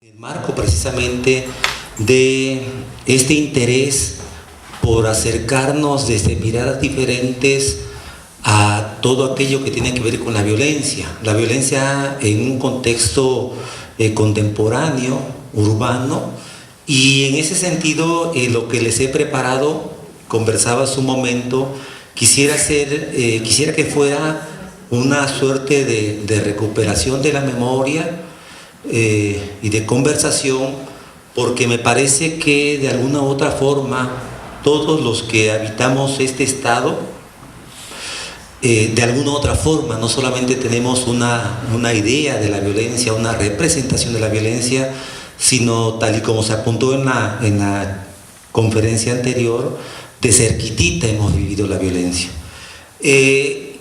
El marco precisamente de este interés por acercarnos desde miradas diferentes a todo aquello que tiene que ver con la violencia en un contexto contemporáneo, urbano, y en ese sentido lo que les he preparado, conversaba hace un momento, quisiera que fuera una suerte de recuperación de la memoria y de conversación, porque me parece que de alguna u otra forma todos los que habitamos este estado, de alguna u otra forma, no solamente tenemos una idea de la violencia, una representación de la violencia, sino tal y como se apuntó en la conferencia anterior, de cerquitita hemos vivido la violencia.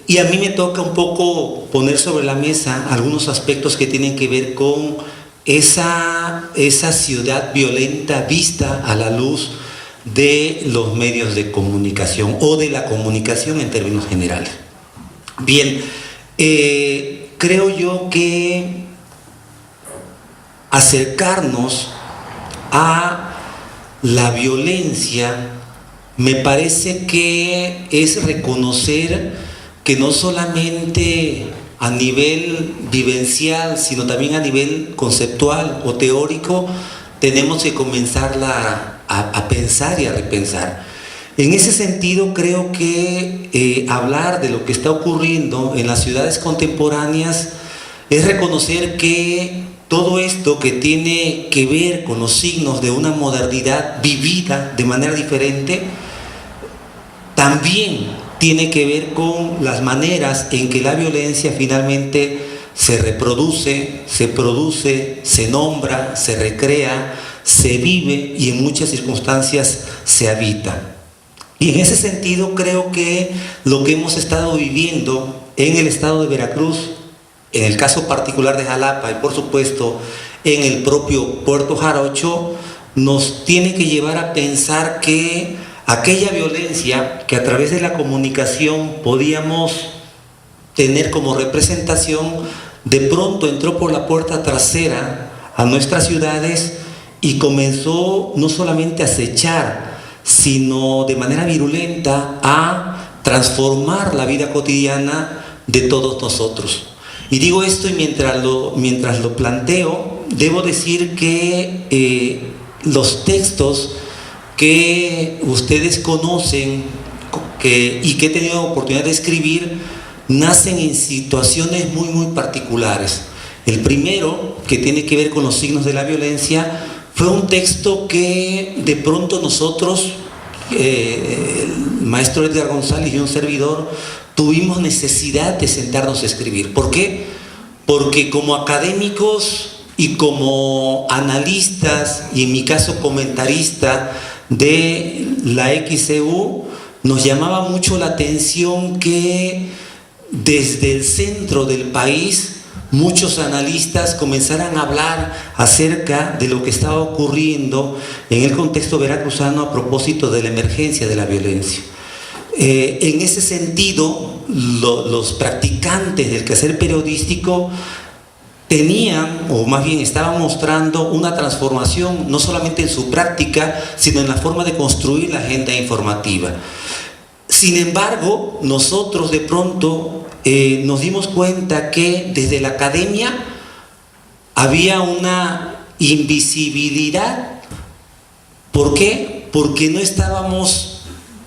Y a mí me toca un poco poner sobre la mesa algunos aspectos que tienen que ver con esa ciudad violenta vista a la luz de los medios de comunicación o de la comunicación en términos generales. Bien, creo yo que acercarnos a la violencia me parece que es reconocer que no solamente a nivel vivencial, sino también a nivel conceptual o teórico, tenemos que comenzar a pensar y a repensar. En ese sentido, creo que hablar de lo que está ocurriendo en las ciudades contemporáneas es reconocer que todo esto que tiene que ver con los signos de una modernidad vivida de manera diferente, también tiene que ver con las maneras en que la violencia finalmente se reproduce, se produce, se nombra, se recrea, se vive y en muchas circunstancias se habita. Y en ese sentido creo que lo que hemos estado viviendo en el estado de Veracruz, en el caso particular de Jalapa y por supuesto en el propio Puerto Jarocho, nos tiene que llevar a pensar que aquella violencia que a través de la comunicación podíamos tener como representación, de pronto entró por la puerta trasera a nuestras ciudades y comenzó no solamente a acechar, sino de manera virulenta a transformar la vida cotidiana de todos nosotros. Y digo esto y mientras lo planteo, debo decir que los textos que ustedes conocen y que he tenido oportunidad de escribir nacen en situaciones muy muy particulares. El primero, que tiene que ver con los signos de la violencia, fue un texto que de pronto nosotros, el maestro Edgar González y un servidor, tuvimos necesidad de sentarnos a escribir. ¿Por qué? Porque como académicos y como analistas, y en mi caso comentarista de la XCU, nos llamaba mucho la atención que desde el centro del país muchos analistas comenzaran a hablar acerca de lo que estaba ocurriendo en el contexto veracruzano a propósito de la emergencia de la violencia. En ese sentido, los practicantes del quehacer periodístico tenían, o más bien estaban mostrando una transformación, no solamente en su práctica, sino en la forma de construir la agenda informativa. Sin embargo, nosotros de pronto nos dimos cuenta que desde la academia había una invisibilidad. ¿Por qué? Porque no estábamos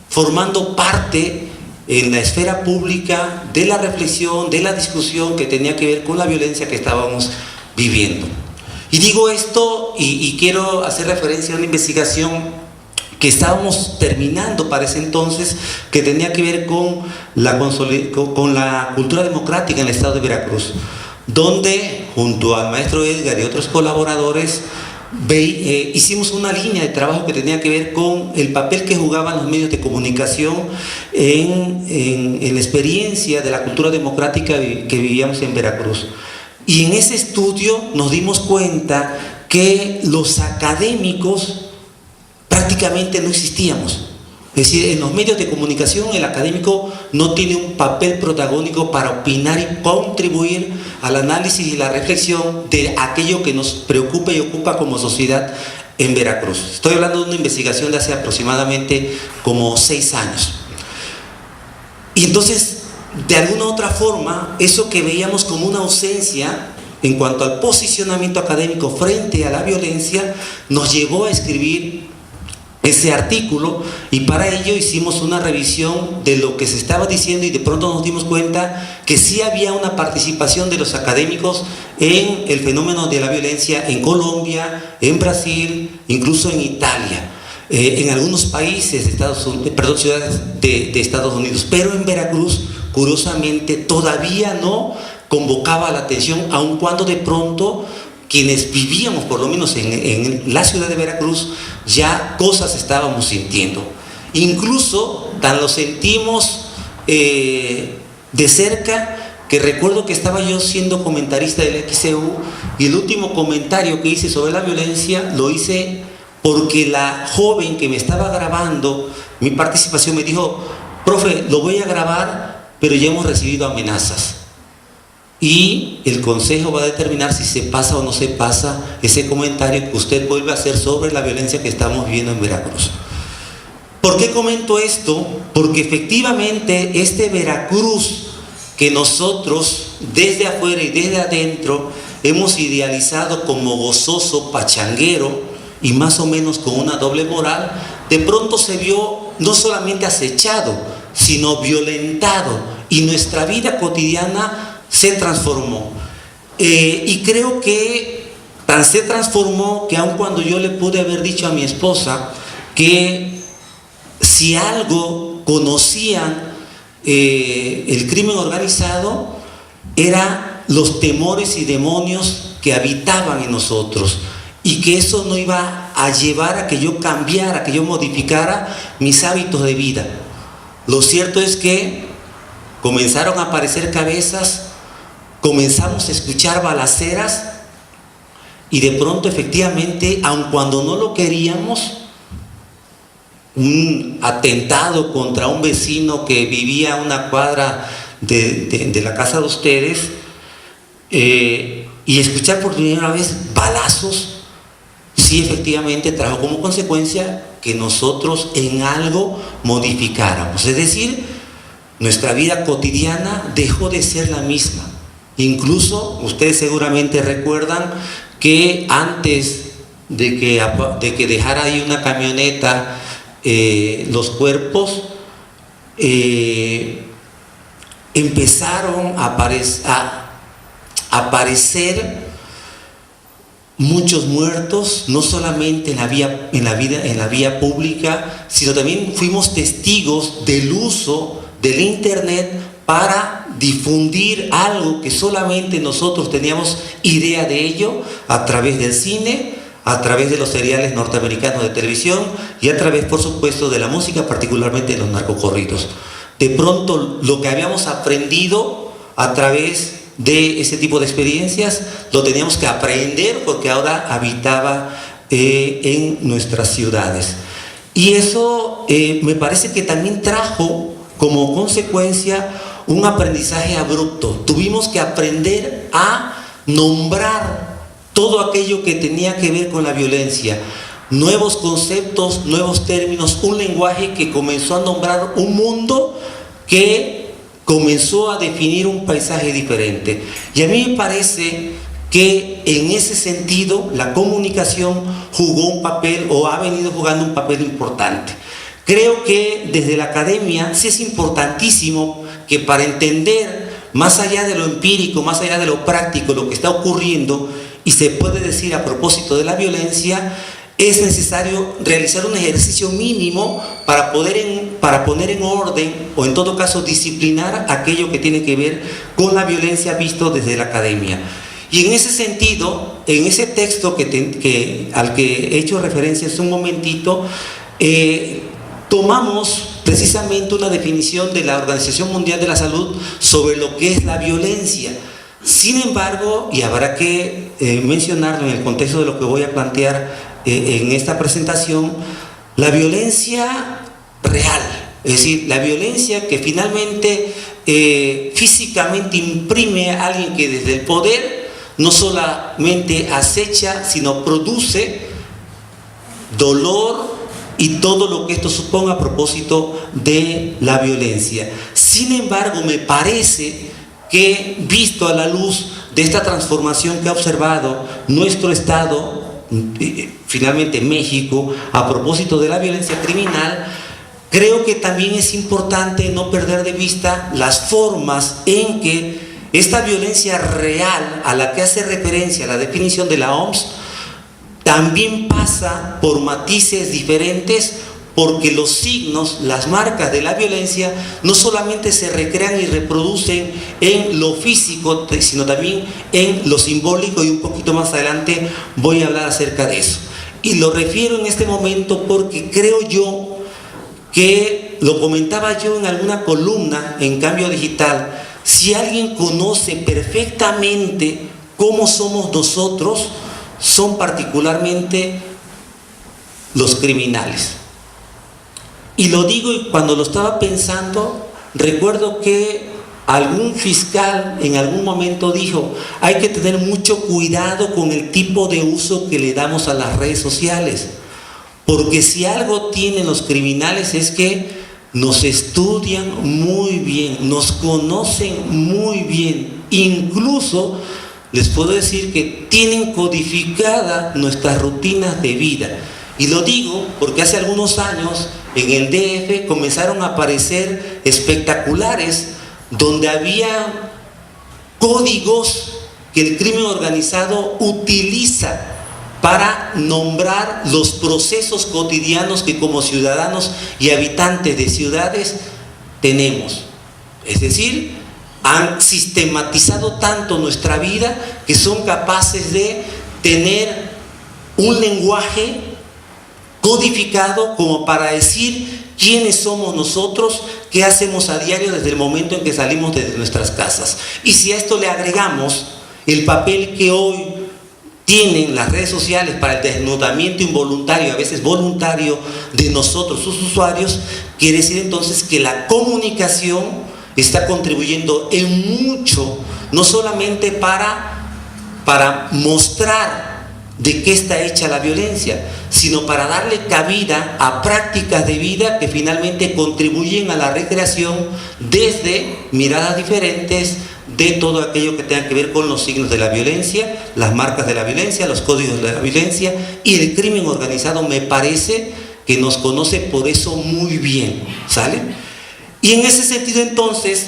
formando parte en la esfera pública de la reflexión, de la discusión que tenía que ver con la violencia que estábamos viviendo. Y digo esto y quiero hacer referencia a una investigación que estábamos terminando para ese entonces, que tenía que ver con la cultura democrática en el estado de Veracruz, donde junto al maestro Edgar y otros colaboradores hicimos una línea de trabajo que tenía que ver con el papel que jugaban los medios de comunicación en la experiencia de la cultura democrática que vivíamos en Veracruz. Y en ese estudio nos dimos cuenta que los académicos prácticamente no existíamos. Es decir, en los medios de comunicación el académico no tiene un papel protagónico para opinar y contribuir al análisis y la reflexión de aquello que nos preocupa y ocupa como sociedad en Veracruz. Estoy hablando de una investigación de hace aproximadamente como 6 años. Y entonces, de alguna u otra forma, eso que veíamos como una ausencia en cuanto al posicionamiento académico frente a la violencia, nos llevó a escribir ese artículo, y para ello hicimos una revisión de lo que se estaba diciendo, y de pronto nos dimos cuenta que sí había una participación de los académicos en el fenómeno de la violencia en Colombia, en Brasil, incluso en Italia, en algunos países, ciudades de Estados Unidos, pero en Veracruz, curiosamente, todavía no convocaba la atención, aun cuando de pronto quienes vivíamos, por lo menos en la ciudad de Veracruz, ya cosas estábamos sintiendo. Incluso tan lo sentimos de cerca, que recuerdo que estaba yo siendo comentarista del XCU, y el último comentario que hice sobre la violencia lo hice porque la joven que me estaba grabando mi participación me dijo: profe, lo voy a grabar, pero ya hemos recibido amenazas. Y el consejo va a determinar si se pasa o no se pasa ese comentario que usted vuelve a hacer sobre la violencia que estamos viviendo en Veracruz. ¿Por qué comento esto? Porque efectivamente este Veracruz que nosotros desde afuera y desde adentro hemos idealizado como gozoso, pachanguero y más o menos con una doble moral, de pronto se vio no solamente acechado, sino violentado, y nuestra vida cotidiana se transformó. Y creo que tan se transformó que aun cuando yo le pude haber dicho a mi esposa que si algo conocían el crimen organizado, era los temores y demonios que habitaban en nosotros, y que eso no iba a llevar a que yo cambiara, a que yo modificara mis hábitos de vida. Lo cierto es que comenzaron a aparecer cabezas, comenzamos a escuchar balaceras, y de pronto efectivamente, aun cuando no lo queríamos, un atentado contra un vecino que vivía a una cuadra de la casa de ustedes, y escuchar por primera vez balazos, sí efectivamente trajo como consecuencia que nosotros en algo modificáramos. Es decir, nuestra vida cotidiana dejó de ser la misma. Incluso ustedes seguramente recuerdan que antes de que dejara ahí una camioneta los cuerpos, empezaron a aparecer muchos muertos, no solamente en la vía pública, sino también fuimos testigos del uso del internet para difundir algo que solamente nosotros teníamos idea de ello, a través del cine, a través de los seriales norteamericanos de televisión, y a través, por supuesto, de la música, particularmente de los narcocorridos. De pronto, lo que habíamos aprendido a través de ese tipo de experiencias, lo teníamos que aprender porque ahora habitaba en nuestras ciudades. Y eso me parece que también trajo como consecuencia un aprendizaje abrupto. Tuvimos que aprender a nombrar todo aquello que tenía que ver con la violencia. Nuevos conceptos, nuevos términos, un lenguaje que comenzó a nombrar un mundo que comenzó a definir un paisaje diferente. Y a mí me parece que en ese sentido la comunicación jugó un papel, o ha venido jugando un papel importante. Creo que desde la academia sí es importantísimo que, para entender más allá de lo empírico, más allá de lo práctico, lo que está ocurriendo, y se puede decir a propósito de la violencia, es necesario realizar un ejercicio mínimo para poner en orden, o en todo caso disciplinar aquello que tiene que ver con la violencia visto desde la academia. Y en ese sentido, en ese texto al que he hecho referencia hace un momentito, tomamos precisamente una definición de la Organización Mundial de la Salud sobre lo que es la violencia. Sin embargo, y habrá que mencionarlo en el contexto de lo que voy a plantear en esta presentación, la violencia real, es decir, la violencia que finalmente físicamente imprime a alguien que desde el poder no solamente acecha, sino produce dolor y todo lo que esto suponga a propósito de la violencia. Sin embargo, me parece que, visto a la luz de esta transformación que ha observado nuestro Estado, finalmente México, a propósito de la violencia criminal, creo que también es importante no perder de vista las formas en que esta violencia real, a la que hace referencia la definición de la OMS, también pasa por matices diferentes, porque los signos, las marcas de la violencia no solamente se recrean y reproducen en lo físico, sino también en lo simbólico, y un poquito más adelante voy a hablar acerca de eso. Y lo refiero en este momento porque creo yo que, lo comentaba yo en alguna columna en Cambio Digital, si alguien conoce perfectamente cómo somos nosotros, son particularmente los criminales. Y lo digo, y cuando lo estaba pensando, recuerdo que algún fiscal en algún momento dijo: hay que tener mucho cuidado con el tipo de uso que le damos a las redes sociales, porque si algo tienen los criminales es que nos estudian muy bien, nos conocen muy bien, incluso les puedo decir que tienen codificada nuestras rutinas de vida. Y lo digo porque hace algunos años en el DF comenzaron a aparecer espectaculares donde había códigos que el crimen organizado utiliza para nombrar los procesos cotidianos que como ciudadanos y habitantes de ciudades tenemos. Es decir, han sistematizado tanto nuestra vida que son capaces de tener un lenguaje codificado como para decir quiénes somos nosotros, qué hacemos a diario desde el momento en que salimos de nuestras casas. Y si a esto le agregamos el papel que hoy tienen las redes sociales para el desnudamiento involuntario, a veces voluntario, de nosotros, sus usuarios, quiere decir entonces que la comunicación está contribuyendo en mucho, no solamente para mostrar de qué está hecha la violencia, sino para darle cabida a prácticas de vida que finalmente contribuyen a la recreación desde miradas diferentes de todo aquello que tenga que ver con los signos de la violencia, las marcas de la violencia, los códigos de la violencia. Y el crimen organizado me parece que nos conoce por eso muy bien, ¿sale? Y en ese sentido entonces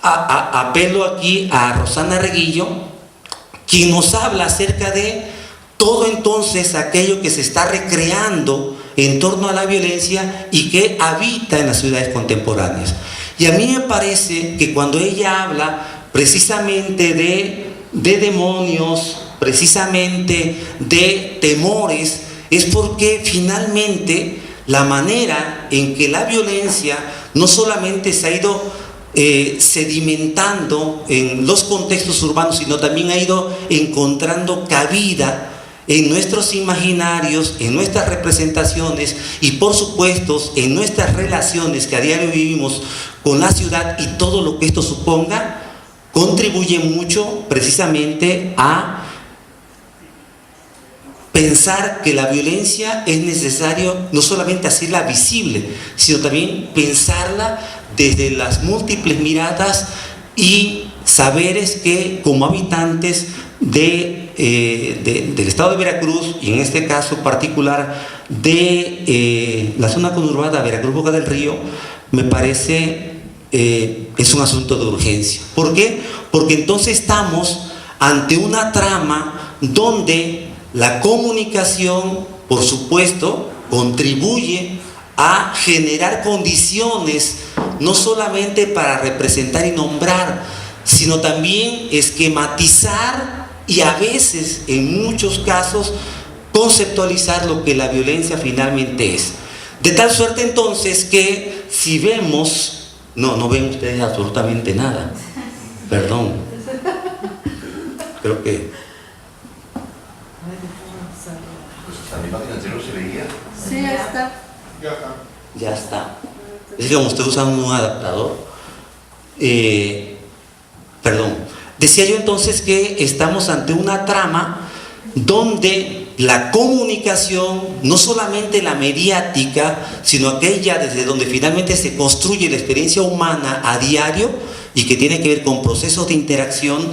apelo aquí a Rosana Reguillo, quien nos habla acerca de todo entonces aquello que se está recreando en torno a la violencia y que habita en las ciudades contemporáneas. Y a mí me parece que cuando ella habla precisamente de demonios, precisamente de temores, es porque finalmente la manera en que la violencia no solamente se ha ido sedimentando en los contextos urbanos, sino también ha ido encontrando cabida en nuestros imaginarios, en nuestras representaciones y por supuesto en nuestras relaciones que a diario vivimos con la ciudad y todo lo que esto suponga, contribuye mucho precisamente a pensar que la violencia es necesario no solamente hacerla visible, sino también pensarla desde las múltiples miradas y saberes que como habitantes del estado de Veracruz, y en este caso particular de la zona conurbada Veracruz Boca del Río, me parece es un asunto de urgencia. ¿Por qué? Porque entonces estamos ante una trama donde la comunicación, por supuesto, contribuye a generar condiciones no solamente para representar y nombrar, sino también esquematizar y a veces, en muchos casos, conceptualizar lo que la violencia finalmente es. De tal suerte entonces que si vemos, no ven ustedes absolutamente nada, perdón, creo que... ¿La imagen del cielo se veía? Sí, ya está. Ya está. Ya está. Es que como usted usa un adaptador, perdón. Decía yo entonces que estamos ante una trama donde la comunicación, no solamente la mediática, sino aquella desde donde finalmente se construye la experiencia humana a diario y que tiene que ver con procesos de interacción,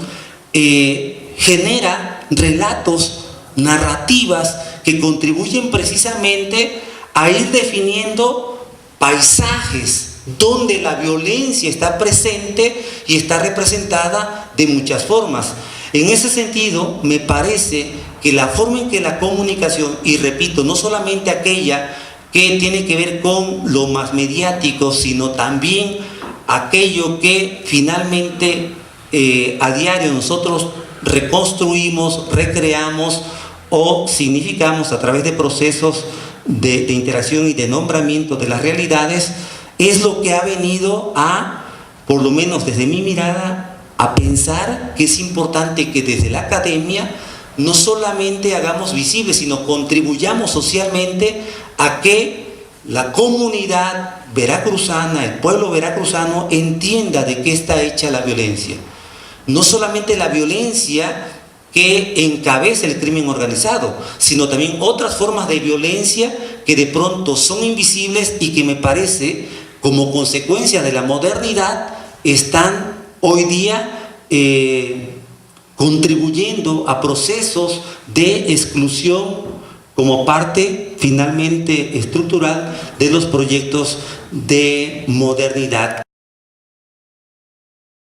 genera relatos, narrativas que contribuyen precisamente a ir definiendo paisajes donde la violencia está presente y está representada de muchas formas. En ese sentido, me parece que la forma en que la comunicación, y repito, no solamente aquella que tiene que ver con lo más mediático, sino también aquello que finalmente a diario nosotros reconstruimos, recreamos o significamos a través de procesos de interacción y de nombramiento de las realidades, es lo que ha venido a, por lo menos desde mi mirada, a pensar que es importante que desde la academia no solamente hagamos visible, sino contribuyamos socialmente a que la comunidad veracruzana, el pueblo veracruzano, entienda de qué está hecha la violencia. No solamente la violencia que encabeza el crimen organizado, sino también otras formas de violencia que de pronto son invisibles y que me parece, como consecuencia de la modernidad, están hoy día contribuyendo a procesos de exclusión como parte finalmente estructural de los proyectos de modernidad.